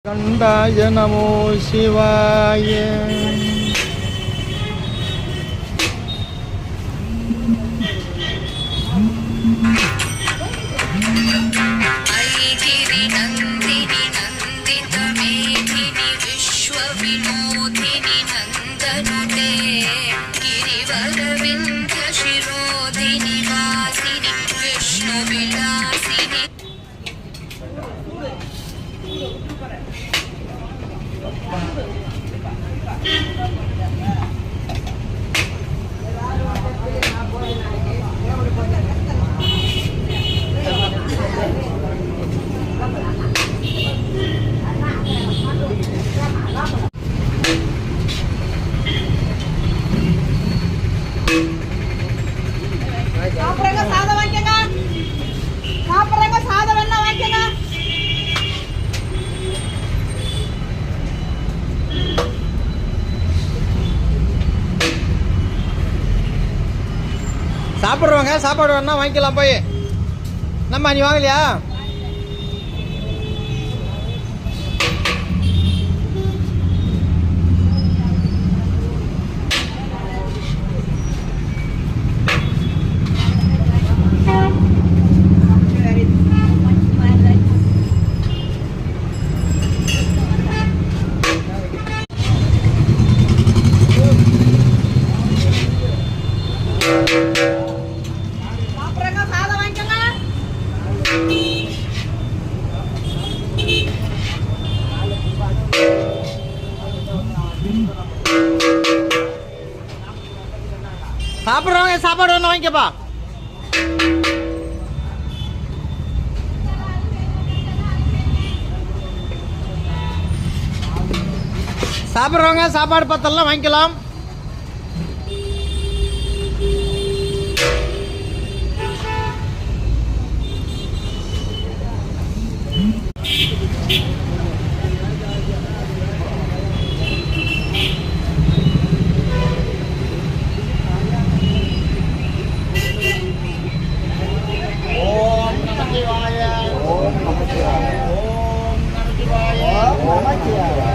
கண்டாய நமோ சிவாய. ஐகிரி நந்தினி நந்தித மேதினி விஸ்வ வினோதினி நந்தனுதே கிரிவர விந்திய சிரோதினி வாசினி விஷ்ணு விலாசினி. சாப்பிடுறங்க சாதம் வாங்கிக்கங்க. சாப்பிடுறங்க சாதம் வேணா வாங்கிக்கங்க. சாப்பிட்றவங்க சாப்பாடு வேணா வாங்கிக்கலாம் போய். நம்ம நீ வாங்கலையா? சாப்பிடுறங்க சாதம் வாங்கிக்கங்க. சாப்பிட்றவங்க சாப்பாடு வேணா வாங்கிக்கப்பா. சாப்பிட்றவங்க சாப்பாடு பத்தெல்லாம் வாங்கிக்கலாம். ஓம் நம சிவாய. ஓம் நம சிவாய. ஓம் நம சிவாய. ஓம் நம சிவாய.